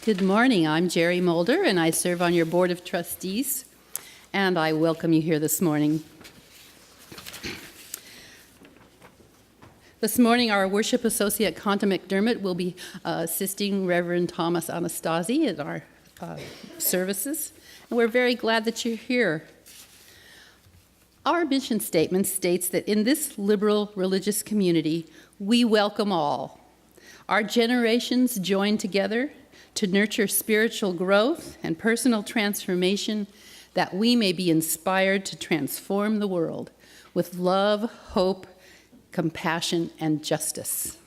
Good morning. I'm Jerry Mulder, and I serve on your Board of Trustees, and I welcome you here this morning. This morning, our worship associate, Conta McDermott, will be assisting Reverend Thomas Anastasi in our services, and we're very glad that you're here. Our mission statement states that in this liberal religious community, we welcome all. Our generations join together to nurture spiritual growth and personal transformation, that we may be inspired to transform the world with love, hope, compassion, and justice.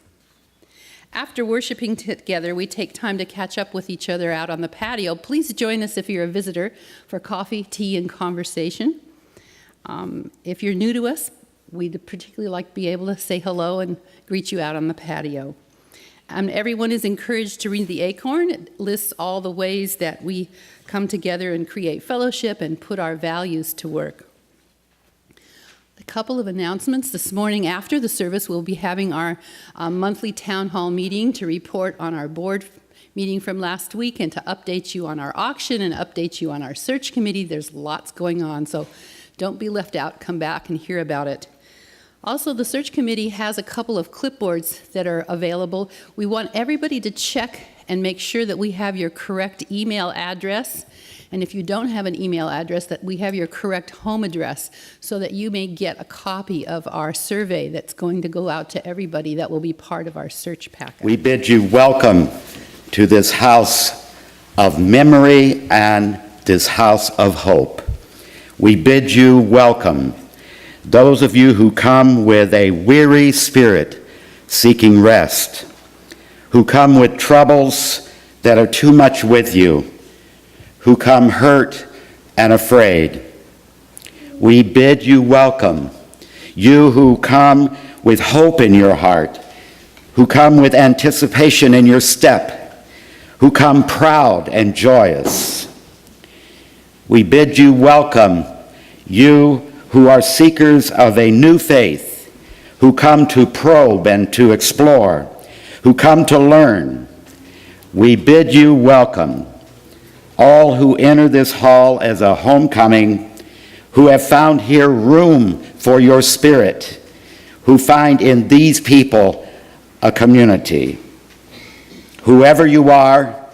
After worshiping together, we take time to catch up with each other out on the patio. Please join us if you're a visitor for coffee, tea, and conversation. If you're new to us, we'd particularly like to be able to say hello and greet you out on the patio. Everyone is encouraged to read the Acorn. It lists all the ways that we come together and create fellowship and put our values to work. A couple of announcements. This morning after the service, we'll be having our monthly town hall meeting to report on our board meeting from last week and to update you on our auction and update you on our search committee. There's lots going on, so don't be left out. Come back and hear about it. Also, the search committee has a couple of clipboards that are available. We want everybody to check and make sure that we have your correct email address. And if you don't have an email address, that we have your correct home address so that you may get a copy of our survey that's going to go out to everybody that will be part of our search packet. We bid you welcome to this house of memory and this house of hope. We bid you welcome. Those of you who come with a weary spirit seeking rest, who come with troubles that are too much with you, who come hurt and afraid, we bid you welcome. You who come with hope in your heart, who come with anticipation in your step, who come proud and joyous. We bid you welcome, you who are seekers of a new faith, who come to probe and to explore, who come to learn. We bid you welcome. All who enter this hall as a homecoming, who have found here room for your spirit, who find in these people a community. Whoever you are,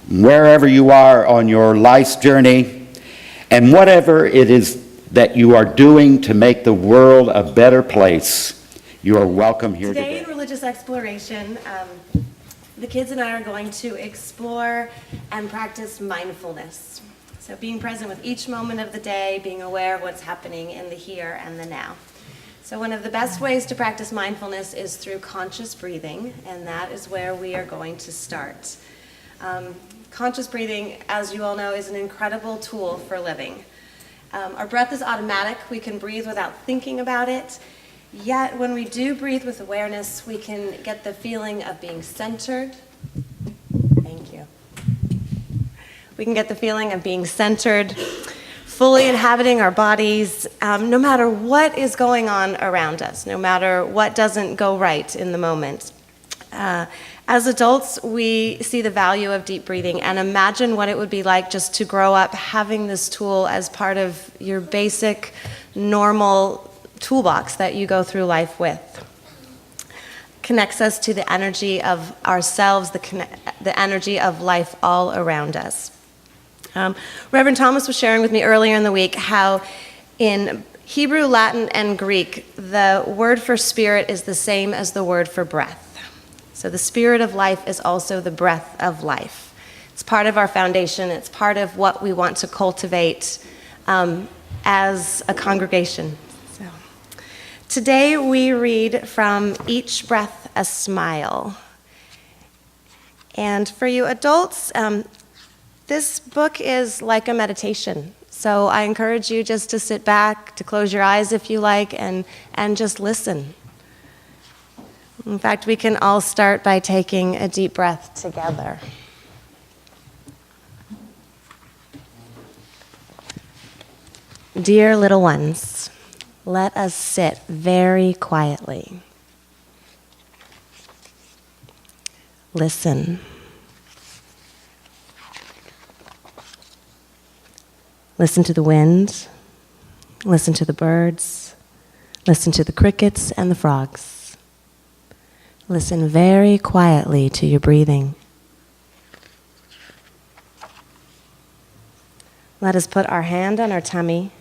wherever you are on your life's journey, and whatever it is that you are doing to make the world a better place, you are welcome here today. Today in Religious Exploration, the kids and I are going to explore and practice mindfulness. So being present with each moment of the day, being aware of what's happening in the here and the now. So one of the best ways to practice mindfulness is through conscious breathing, and that is where we are going to start. Conscious breathing, as you all know, is an incredible tool for living. Our breath is automatic. We can breathe without thinking about it. Yet when we do breathe with awareness, we can get the feeling of being centered. Thank you. We can get the feeling of being centered, fully inhabiting our bodies, no matter what is going on around us, no matter what doesn't go right in the moment. As adults, we see the value of deep breathing and imagine what it would be like just to grow up having this tool as part of your basic, normal toolbox that you go through life with. Connects us to the energy of ourselves, the energy of life all around us. Reverend Thomas was sharing with me earlier in the week how in Hebrew, Latin, and Greek, the word for spirit is the same as the word for breath. So the spirit of life is also the breath of life. It's part of our foundation. It's part of what we want to cultivate as a congregation. So, today we read from Each Breath a Smile. And for you adults, this book is like a meditation. So I encourage you just to sit back, to close your eyes if you like, and just listen. In fact, we can all start by taking a deep breath together. Dear little ones, let us sit very quietly. Listen. Listen to the wind. Listen to the birds. Listen to the crickets and the frogs. Listen very quietly to your breathing. Let us put our hand on our tummy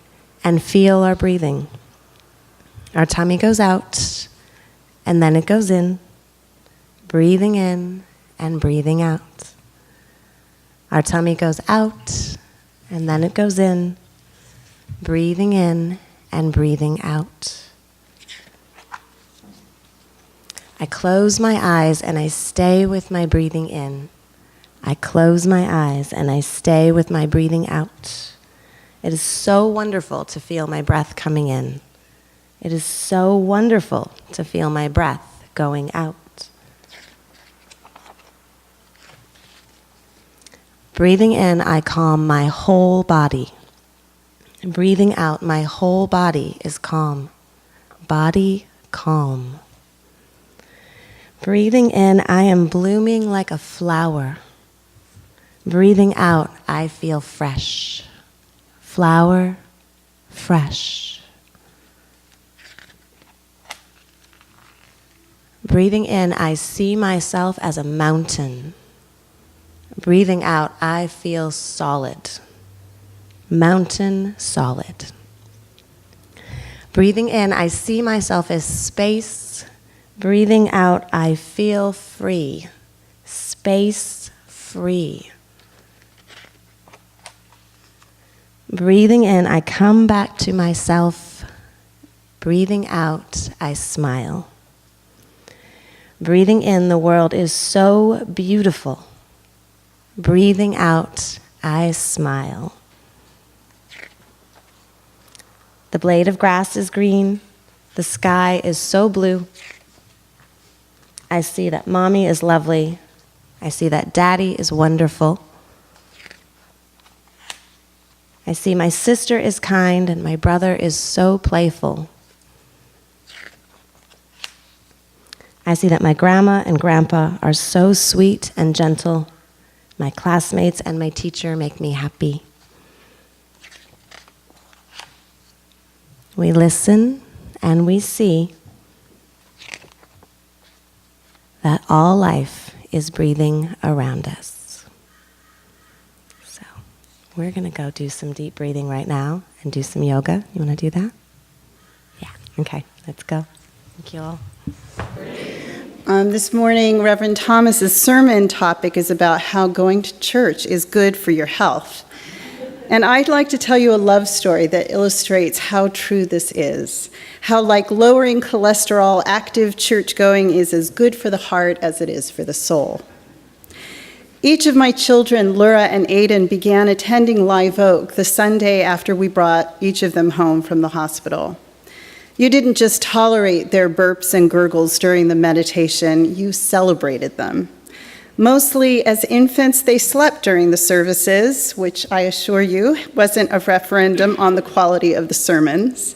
and feel our breathing. Our tummy goes out, and then it goes in, breathing in and breathing out. Our tummy goes out, and then it goes in, breathing in and breathing out. I close my eyes and I stay with my breathing in. I close my eyes and I stay with my breathing out. It is so wonderful to feel my breath coming in. It is so wonderful to feel my breath going out. Breathing in, I calm my whole body. Breathing out, my whole body is calm. Body calm. Breathing in, I am blooming like a flower. Breathing out, I feel fresh. Flower, fresh. Breathing in, I see myself as a mountain. Breathing out, I feel solid. Mountain solid. Breathing in, I see myself as space. Breathing out, I feel free. Space free. Breathing in, I come back to myself. Breathing out, I smile. Breathing in, the world is so beautiful. Breathing out, I smile. The blade of grass is green. The sky is so blue. I see that mommy is lovely. I see that daddy is wonderful. I see my sister is kind and my brother is so playful. I see that my grandma and grandpa are so sweet and gentle. My classmates and my teacher make me happy. We listen and we see that all life is breathing around us. So we're going to go do some deep breathing right now and do some yoga. You want to do that? Yeah. Okay, let's go. Thank you all. This morning, Reverend Thomas's sermon topic is about how going to church is good for your health. And I'd like to tell you a love story that illustrates how true this is. How, like lowering cholesterol, active church going is as good for the heart as it is for the soul. Each of my children, Laura and Aiden, began attending Live Oak the Sunday after we brought each of them home from the hospital. You didn't just tolerate their burps and gurgles during the meditation, you celebrated them. Mostly as infants, they slept during the services, which I assure you wasn't a referendum on the quality of the sermons.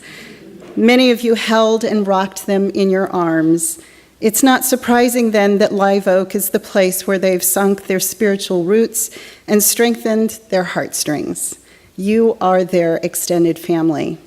Many of you held and rocked them in your arms. It's not surprising then that Live Oak is the place where they've sunk their spiritual roots and strengthened their heartstrings. You are their extended family.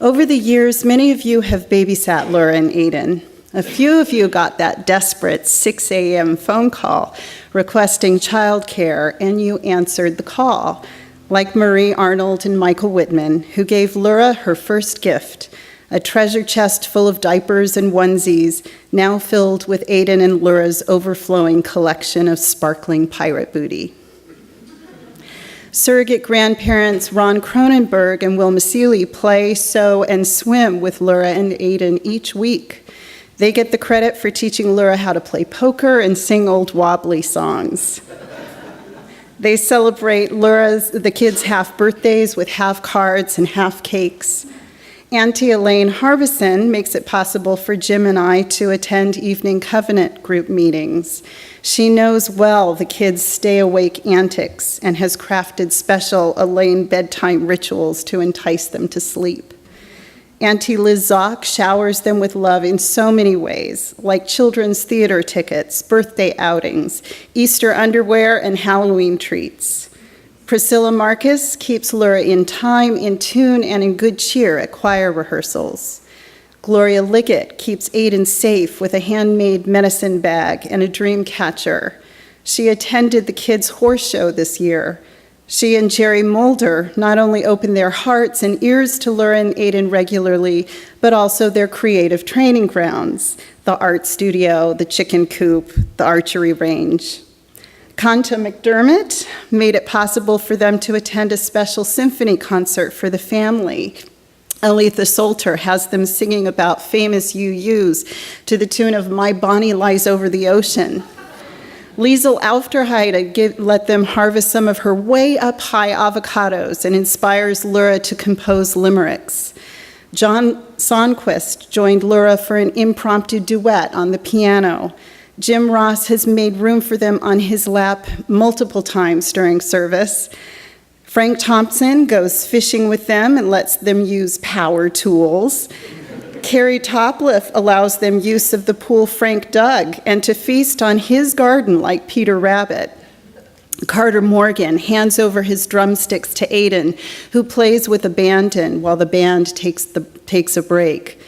Over the years, many of you have babysat Laura and Aiden. A few of you got that desperate 6 a.m. phone call requesting childcare, and you answered the call, like Marie Arnold and Michael Whitman, who gave Laura her first gift, a treasure chest full of diapers and onesies, now filled with Aiden and Laura's overflowing collection of sparkling pirate booty. Surrogate grandparents Ron Cronenberg and Wilma Seeley play, sew, and swim with Laura and Aiden each week. They get the credit for teaching Laura how to play poker and sing old wobbly songs. They celebrate the kids' half birthdays with half cards and half cakes. Auntie Elaine Harbison makes it possible for Jim and I to attend evening covenant group meetings. She knows well the kids' stay-awake antics and has crafted special Elaine bedtime rituals to entice them to sleep. Auntie Liz Zock showers them with love in so many ways, like children's theater tickets, birthday outings, Easter underwear, and Halloween treats. Priscilla Marcus keeps Lura in time, in tune, and in good cheer at choir rehearsals. Gloria Liggett keeps Aiden safe with a handmade medicine bag and a dream catcher. She attended the kids' horse show this year. She and Jerry Mulder not only open their hearts and ears to Lura and Aiden regularly, but also their creative training grounds, the art studio, the chicken coop, the archery range. Conta McDermott made it possible for them to attend a special symphony concert for the family. Aletha Solter has them singing about famous UUs to the tune of My Bonnie Lies Over the Ocean. Liesel Aufderheide let them harvest some of her way up high avocados and inspires Lura to compose limericks. John Sonquist joined Lura for an impromptu duet on the piano. Jim Ross has made room for them on his lap multiple times during service. Frank Thompson goes fishing with them and lets them use power tools. Carrie Topliff allows them use of the pool Frank dug and to feast on his garden like Peter Rabbit. Carter Morgan hands over his drumsticks to Aiden, who plays with abandon while the band takes a break.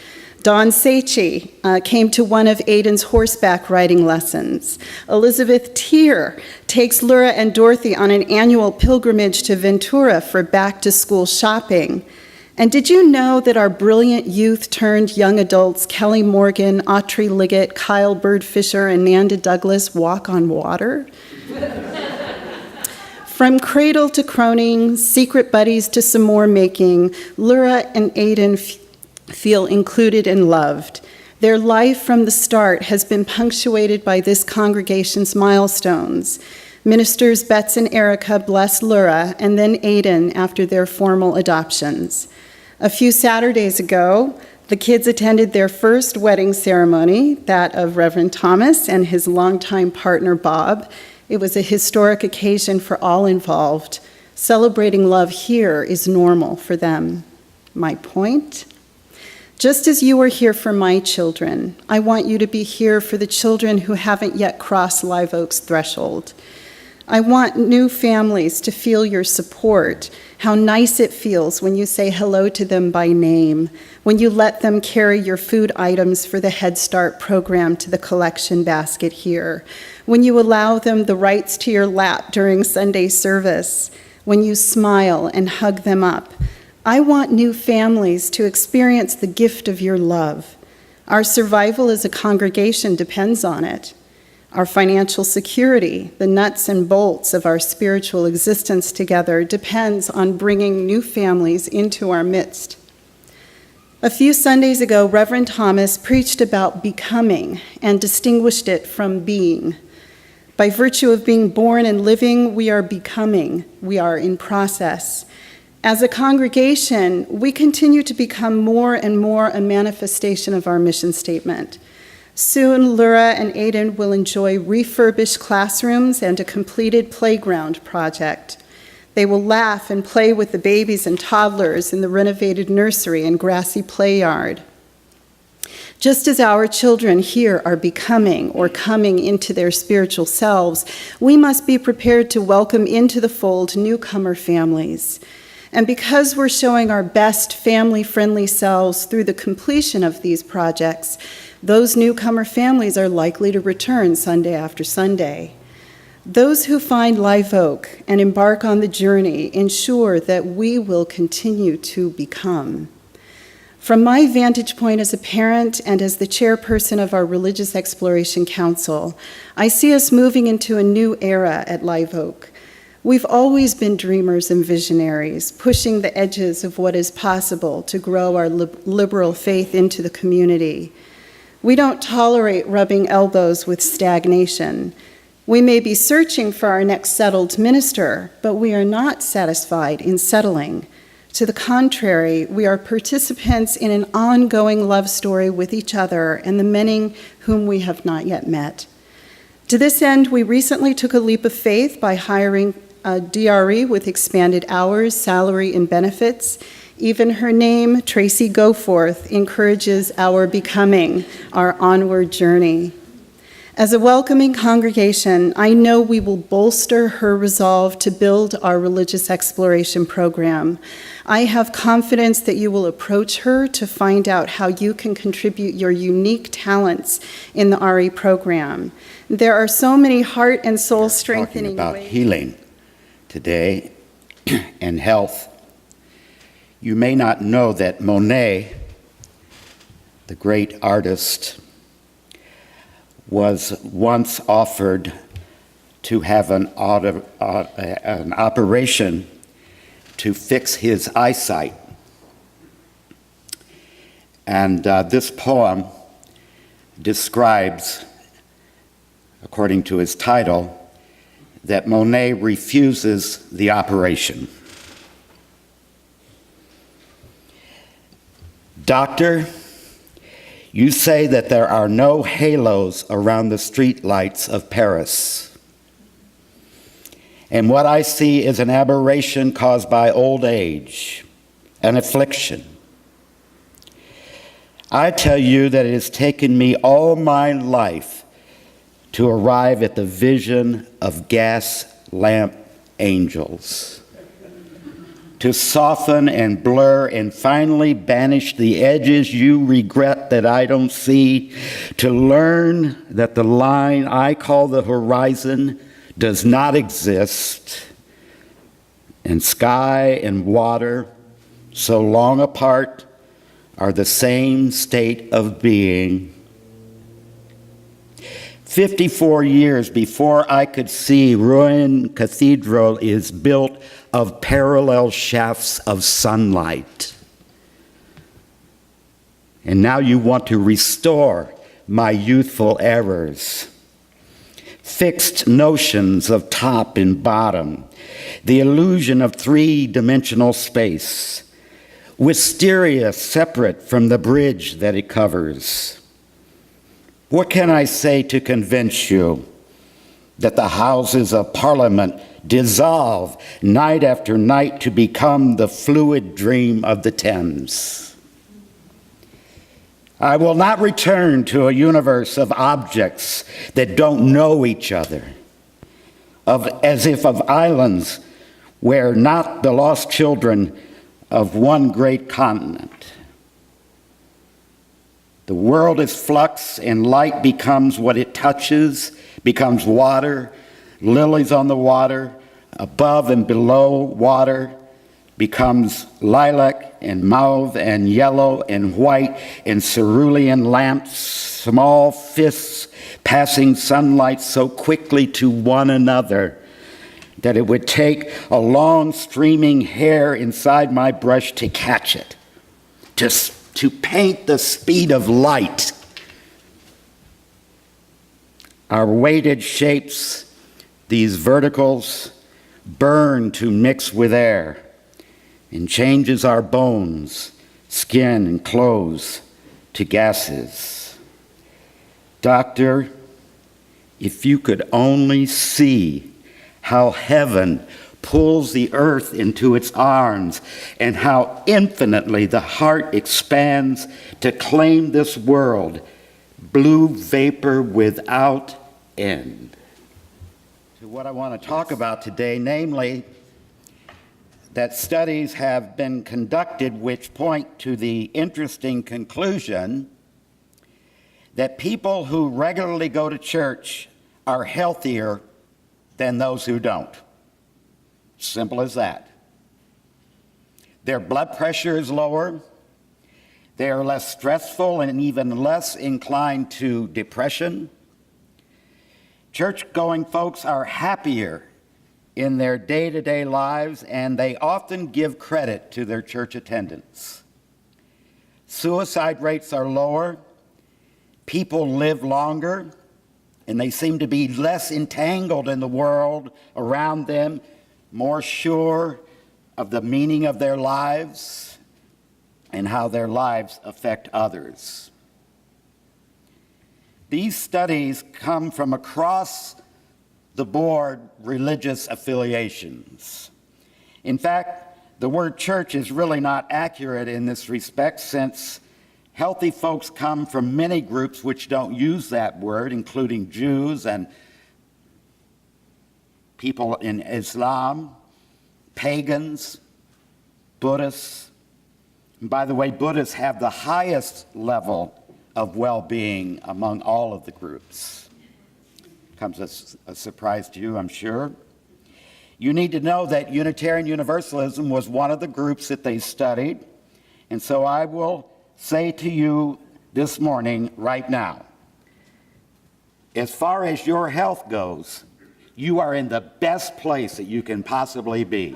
Don Seichi came to one of Aiden's horseback riding lessons. Elizabeth Tier takes Lura and Dorothy on an annual pilgrimage to Ventura for back-to-school shopping. And did you know that our brilliant youth turned young adults, Kelly Morgan, Autry Liggett, Kyle Bird Fisher, and Nanda Douglas, walk on water? From cradle to croning, secret buddies to some more making, Lura and Aiden feel included and loved. Their life from the start has been punctuated by this congregation's milestones. Ministers Betts and Erica bless Lura and then Aiden after their formal adoptions. A few Saturdays ago, the kids attended their first wedding ceremony, that of Reverend Thomas and his longtime partner Bob. It was a historic occasion for all involved. Celebrating love here is normal for them. My point? Just as you are here for my children, I want you to be here for the children who haven't yet crossed Live Oak's threshold. I want new families to feel your support, how nice it feels when you say hello to them by name, when you let them carry your food items for the Head Start program to the collection basket here, when you allow them the rights to your lap during Sunday service, when you smile and hug them up. I want new families to experience the gift of your love. Our survival as a congregation depends on it. Our financial security, the nuts and bolts of our spiritual existence together, depends on bringing new families into our midst. A few Sundays ago, Reverend Thomas preached about becoming and distinguished it from being. By virtue of being born and living, we are becoming. We are in process. As a congregation, we continue to become more and more a manifestation of our mission statement. Soon, Lura and Aiden will enjoy refurbished classrooms and a completed playground project. They will laugh and play with the babies and toddlers in the renovated nursery and grassy play yard. Just as our children here are becoming or coming into their spiritual selves, we must be prepared to welcome into the fold newcomer families. And because we're showing our best family-friendly selves through the completion of these projects, those newcomer families are likely to return Sunday after Sunday. Those who find Live Oak and embark on the journey ensure that we will continue to become. From my vantage point as a parent and as the chairperson of our Religious Exploration Council, I see us moving into a new era at Live Oak. We've always been dreamers and visionaries, pushing the edges of what is possible to grow our liberal faith into the community. We don't tolerate rubbing elbows with stagnation. We may be searching for our next settled minister, but we are not satisfied in settling. To the contrary, we are participants in an ongoing love story with each other and the many whom we have not yet met. To this end, we recently took a leap of faith by hiring a DRE with expanded hours, salary, and benefits. Even her name, Tracy Goforth, encourages our becoming, our onward journey. As a welcoming congregation, I know we will bolster her resolve to build our religious exploration program. I have confidence that you will approach her to find out how you can contribute your unique talents in the RE program. There are so many heart and soul strengthening Talking about ways. healing today and health. You may not know that Monet, the great artist, was once offered to have an operation to fix his eyesight. And this poem describes, according to his title, that Monet refuses the operation. Doctor, you say that there are no halos around the streetlights of Paris. And what I see is an aberration caused by old age, an affliction. I tell you that it has taken me all my life to arrive at the vision of gas lamp angels, to soften and blur and finally banish the edges you regret that I don't see, to learn that the line I call the horizon does not exist, and sky and water, so long apart, are the same state of being. 54 years before I could see Rouen Cathedral is built of parallel shafts of sunlight. And now you want to restore my youthful errors. Fixed notions of top and bottom, the illusion of three-dimensional space, wisteria separate from the bridge that it covers. What can I say to convince you that the Houses of Parliament dissolve night after night to become the fluid dream of the Thames? I will not return to a universe of objects that don't know each other, as if of islands where not the lost children of one great continent. The world is flux, and light becomes what it touches, becomes water, lilies on the water, above and below water, becomes lilac and mauve and yellow and white and cerulean lamps, small fists passing sunlight so quickly to one another that it would take a long streaming hair inside my brush to catch it, to paint the speed of light. Our weighted shapes, these verticals, burn to mix with air and changes our bones, skin, and clothes to gases. Doctor, if you could only see how heaven pulls the earth into its arms and how infinitely the heart expands to claim this world, blue vapor without end. To what I want to talk about today, namely, that studies have been conducted which point to the interesting conclusion that people who regularly go to church are healthier than those who don't. Simple as that. Their blood pressure is lower. They are less stressful and even less inclined to depression. Church-going folks are happier in their day-to-day lives, and they often give credit to their church attendance. Suicide rates are lower. People live longer, and they seem to be less entangled in the world around them, more sure of the meaning of their lives and how their lives affect others. These studies come from across the board religious affiliations. In fact, the word church is really not accurate in this respect, since Healthy folks come from many groups which don't use that word, including Jews and people in Islam, pagans, Buddhists. And by the way, Buddhists have the highest level of well-being among all of the groups. Comes as a surprise to you, I'm sure. You need to know that Unitarian Universalism was one of the groups that they studied. And so I will say to you this morning, right now, as far as your health goes, you are in the best place that you can possibly be.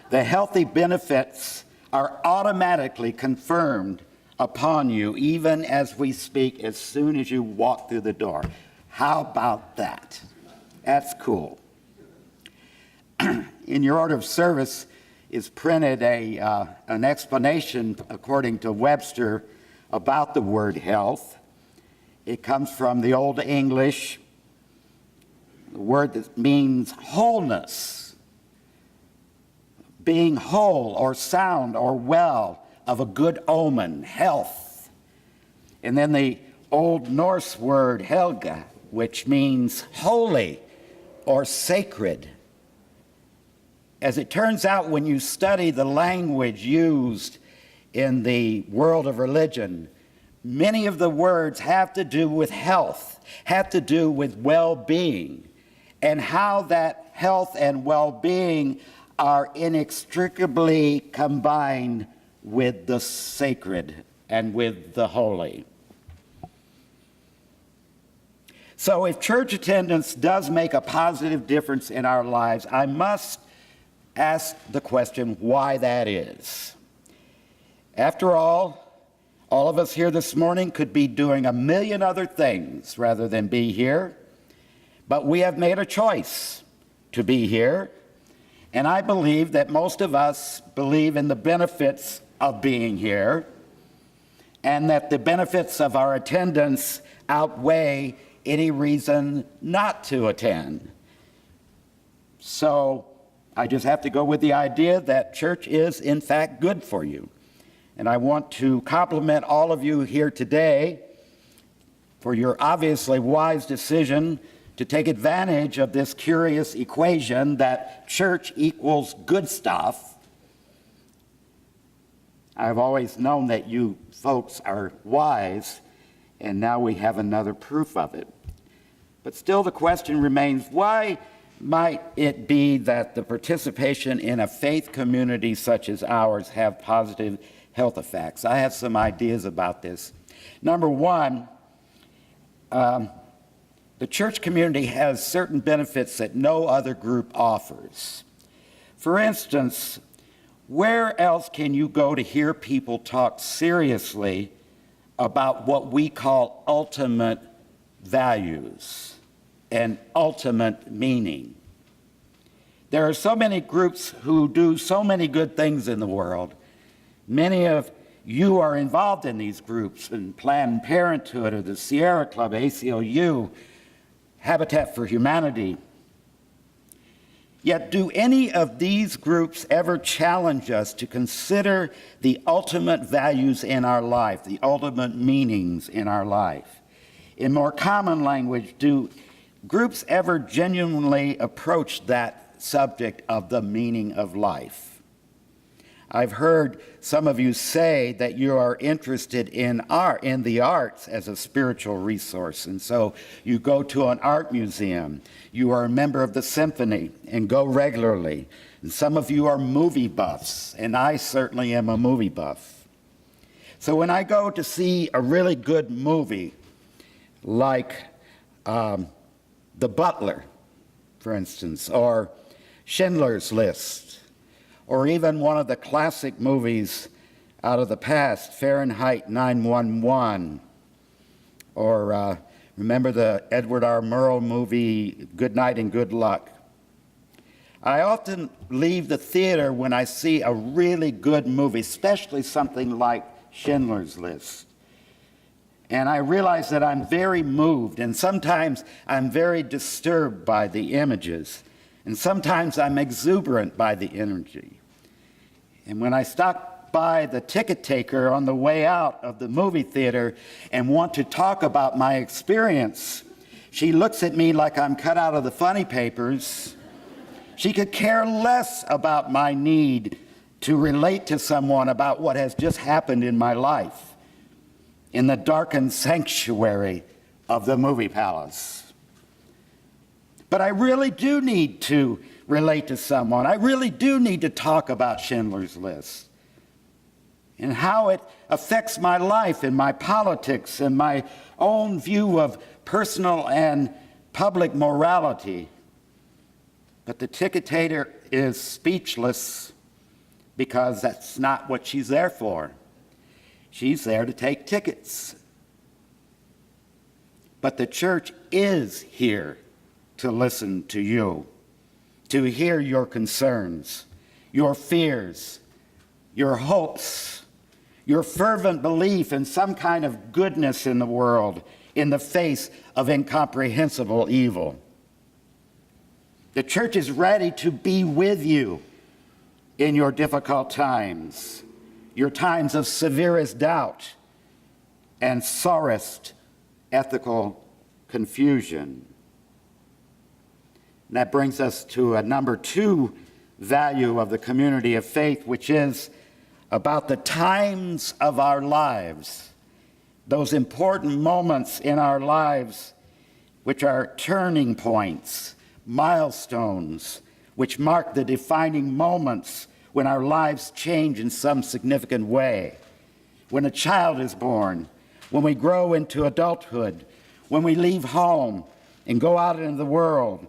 The healthy benefits are automatically confirmed upon you, even as we speak, as soon as you walk through the door. How about that? That's cool. In your order of service is printed an explanation, according to Webster, about the word health. It comes from the Old English, the word that means wholeness, being whole or sound or well, of a good omen, health. And then the Old Norse word helga, which means holy or sacred. As it turns out, when you study the language used in the world of religion, many of the words have to do with health, have to do with well-being, and how that health and well-being are inextricably combined with the sacred and with the holy. So if church attendance does make a positive difference in our lives, I must ask the question why that is. After all of us here this morning could be doing a million other things rather than be here, but we have made a choice to be here, and I believe that most of us believe in the benefits of being here, and that the benefits of our attendance outweigh any reason not to attend. So I just have to go with the idea that church is, in fact, good for you. And I want to compliment all of you here today for your obviously wise decision to take advantage of this curious equation that church equals good stuff. I've always known that you folks are wise, and now we have another proof of it. But still the question remains, why might it be that the participation in a faith community such as ours have positive health effects? I have some ideas about this. Number one, the church community has certain benefits that no other group offers. For instance, where else can you go to hear people talk seriously about what we call ultimate values and ultimate meaning? There are so many groups who do so many good things in the world. Many of you are involved in these groups, in Planned Parenthood or the Sierra Club, ACLU, Habitat for Humanity. Yet, do any of these groups ever challenge us to consider the ultimate values in our life, the ultimate meanings in our life? In more common language, do groups ever genuinely approach that subject of the meaning of life? I've heard some of you say that you are interested in art, in the arts as a spiritual resource, and so you go to an art museum. You are a member of the symphony and go regularly. And some of you are movie buffs, and I certainly am a movie buff. So when I go to see a really good movie, like The Butler, for instance, or Schindler's List, or even one of the classic movies out of the past, Fahrenheit 9/11, or remember the Edward R. Murrow movie, Good Night and Good Luck. I often leave the theater when I see a really good movie, especially something like Schindler's List. And I realize that I'm very moved, and sometimes I'm very disturbed by the images, and sometimes I'm exuberant by the energy. And when I stop by the ticket taker on the way out of the movie theater and want to talk about my experience, she looks at me like I'm cut out of the funny papers. She could care less about my need to relate to someone about what has just happened in my life in the darkened sanctuary of the movie palace. But I really do need to relate to someone. I really do need to talk about Schindler's List and how it affects my life and my politics and my own view of personal and public morality. But the ticket taker is speechless because that's not what she's there for. She's there to take tickets. But the church is here to listen to you, to hear your concerns, your fears, your hopes, your fervent belief in some kind of goodness in the world in the face of incomprehensible evil. The church is ready to be with you in your difficult times, your times of severest doubt and sorest ethical confusion. And that brings us to a number 2 value of the community of faith, which is about the times of our lives, those important moments in our lives which are turning points, milestones, which mark the defining moments when our lives change in some significant way. When a child is born, when we grow into adulthood, when we leave home and go out into the world,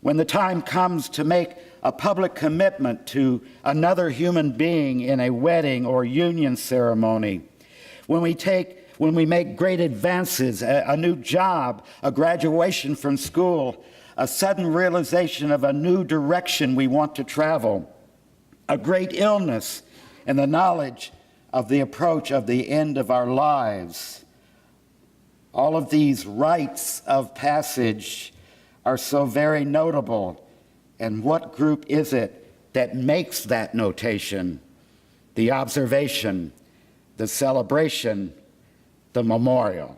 when the time comes to make a public commitment to another human being in a wedding or union ceremony, when we make great advances, a new job, a graduation from school, a sudden realization of a new direction we want to travel, a great illness, and the knowledge of the approach of the end of our lives. All of these rites of passage are so very notable. And what group is it that makes that notation? The observation, the celebration, the memorial.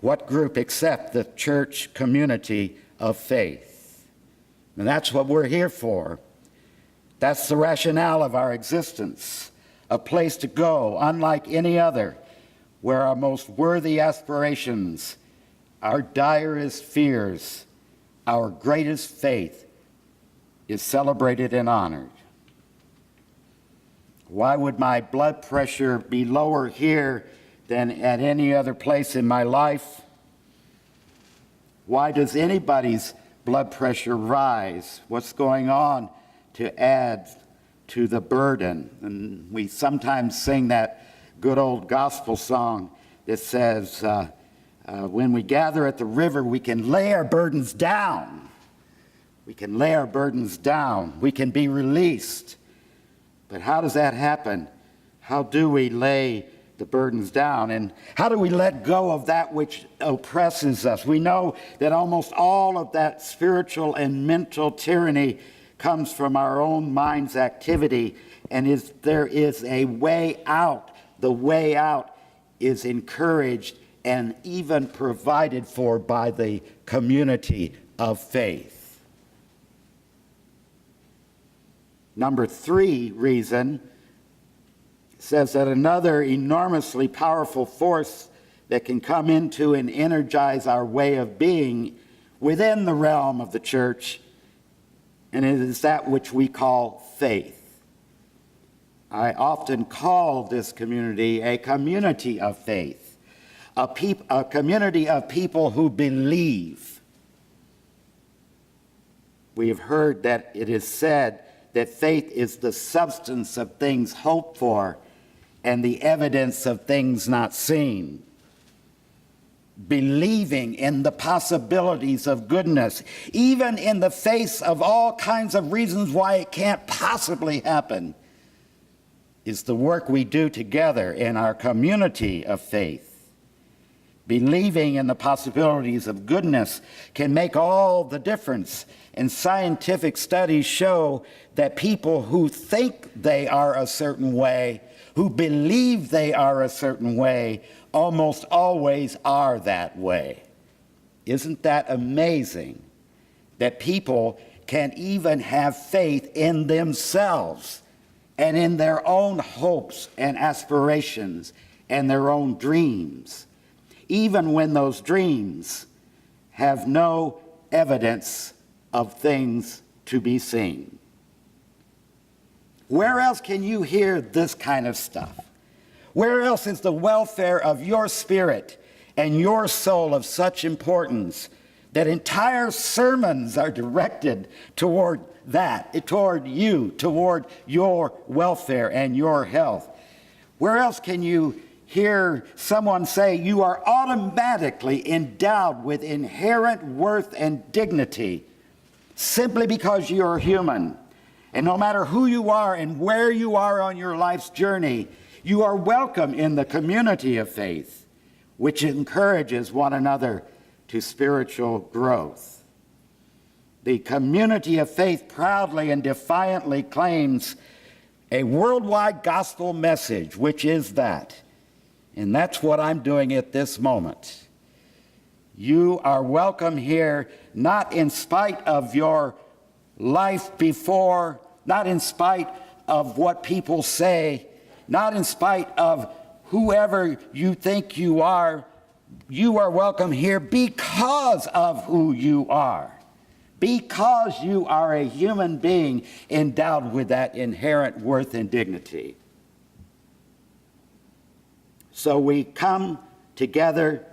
What group except the church community of faith? And that's what we're here for. That's the rationale of our existence, a place to go, unlike any other, where our most worthy aspirations, our direst fears, our greatest faith is celebrated and honored. Why would my blood pressure be lower here than at any other place in my life? Why does anybody's blood pressure rise? What's going on to add to the burden? And we sometimes sing that good old gospel song that says, when we gather at the river, we can lay our burdens down. We can lay our burdens down. We can be released. But how does that happen? How do we lay the burdens down? And how do we let go of that which oppresses us? We know that almost all of that spiritual and mental tyranny comes from our own mind's activity, and there is a way out. The way out is encouraged and even provided for by the community of faith. Number 3 reason says that another enormously powerful force that can come into and energize our way of being within the realm of the church, and it is that which we call faith. I often call this community a community of faith, a community of people who believe. We have heard that it is said that faith is the substance of things hoped for and the evidence of things not seen. Believing in the possibilities of goodness, even in the face of all kinds of reasons why it can't possibly happen, is the work we do together in our community of faith. Believing in the possibilities of goodness can make all the difference. And scientific studies show that people who think they are a certain way, who believe they are a certain way, almost always are that way. Isn't that amazing? That people can even have faith in themselves and in their own hopes and aspirations and their own dreams, even when those dreams have no evidence of things to be seen. Where else can you hear this kind of stuff? Where else is the welfare of your spirit and your soul of such importance that entire sermons are directed toward that, toward you, toward your welfare and your health? Where else can you hear someone say you are automatically endowed with inherent worth and dignity simply because you're human? And no matter who you are and where you are on your life's journey, you are welcome in the community of faith, which encourages one another to spiritual growth. The community of faith proudly and defiantly claims a worldwide gospel message, which is that. And that's what I'm doing at this moment. You are welcome here, not in spite of your life before, not in spite of what people say, not in spite of whoever you think you are. You are welcome here because of who you are, because you are a human being endowed with that inherent worth and dignity. So we come together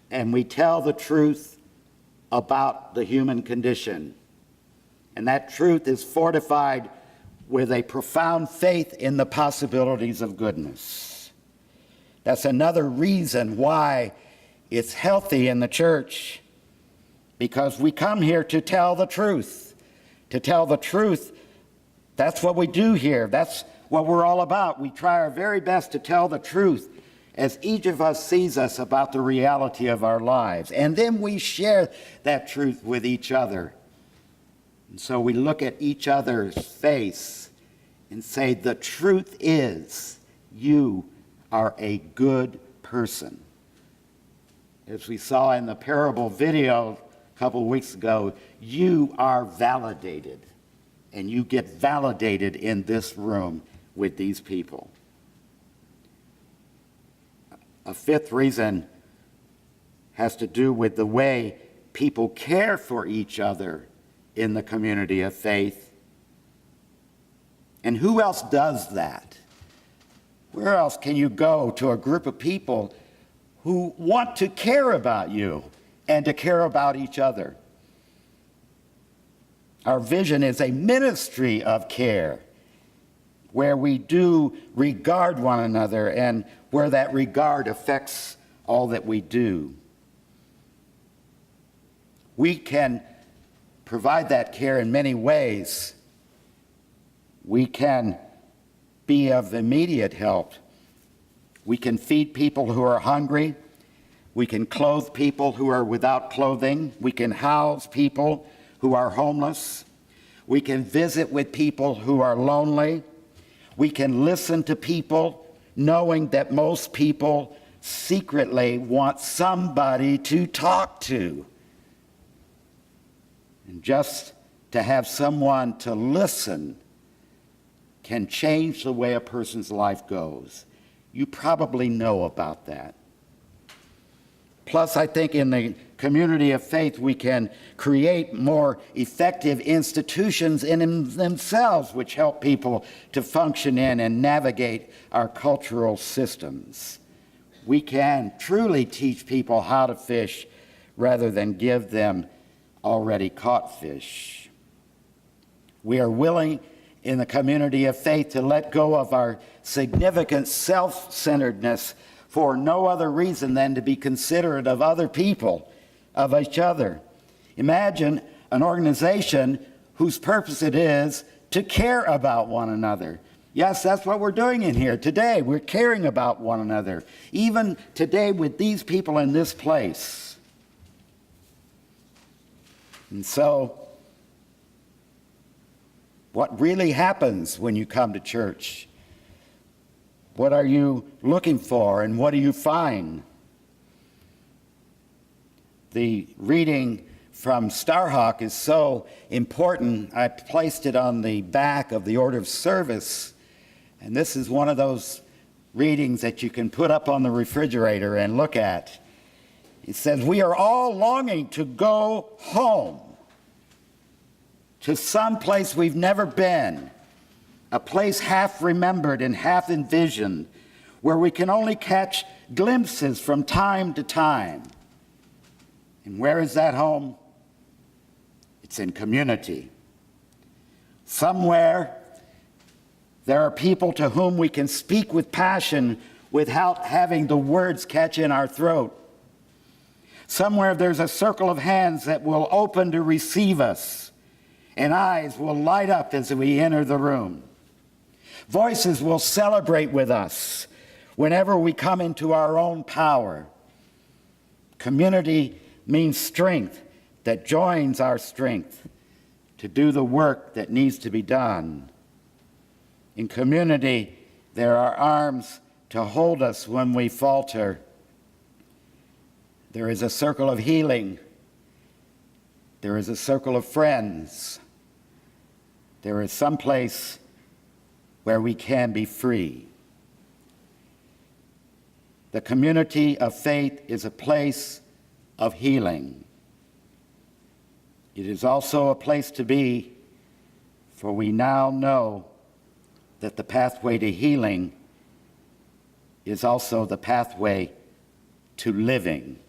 and we tell the truth about the human condition. And that truth is fortified with a profound faith in the possibilities of goodness. That's another reason why it's healthy in the church, because we come here to tell the truth. To tell the truth, that's what we do here. That's what we're all about. We try our very best to tell the truth as each of us sees us about the reality of our lives. And then we share that truth with each other. And so we look at each other's face and say, the truth is, you are a good person. As we saw in the parable video a couple weeks ago, you are validated. And you get validated in this room with these people. A fifth reason has to do with the way people care for each other in the community of faith. And who else does that? Where else can you go to a group of people who want to care about you and to care about each other? Our vision is a ministry of care, where we do regard one another and where that regard affects all that we do. We can provide that care in many ways. We can be of immediate help. We can feed people who are hungry. We can clothe people who are without clothing. We can house people who are homeless. We can visit with people who are lonely. We can listen to people knowing that most people secretly want somebody to talk to. And just to have someone to listen can change the way a person's life goes. You probably know about that. Plus, I think in the community of faith, we can create more effective institutions in themselves which help people to function in and navigate our cultural systems. We can truly teach people how to fish rather than give them already caught fish. We are willing in the community of faith to let go of our significant self-centeredness for no other reason than to be considerate of other people, of each other. Imagine an organization whose purpose it is to care about one another. Yes, that's what we're doing in here today. We're caring about one another, even today with these people in this place. And so, what really happens when you come to church? What are you looking for, and what do you find? The reading from Starhawk is so important. I placed it on the back of the order of service, and this is one of those readings that you can put up on the refrigerator and look at. It says, "We are all longing to go home, to some place we've never been, a place half remembered and half envisioned, where we can only catch glimpses from time to time." And where is that home? It's in community. Somewhere there are people to whom we can speak with passion without having the words catch in our throat. Somewhere there's a circle of hands that will open to receive us, and eyes will light up as we enter the room. Voices will celebrate with us whenever we come into our own power. Community means strength that joins our strength to do the work that needs to be done. In community, there are arms to hold us when we falter. There is a circle of healing. There is a circle of friends. There is some place where we can be free. The community of faith is a place of healing. It is also a place to be, for we now know that the pathway to healing is also the pathway to living.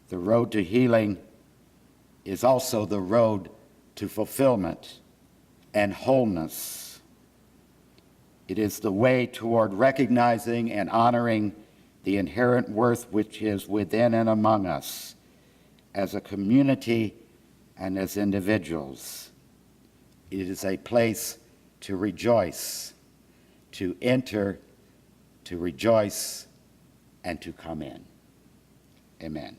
The road to healing is also the road to fulfillment and wholeness. It is the way toward recognizing and honoring the inherent worth which is within and among us as a community and as individuals. It is a place to rejoice, to enter, to rejoice, and to come in. Amen.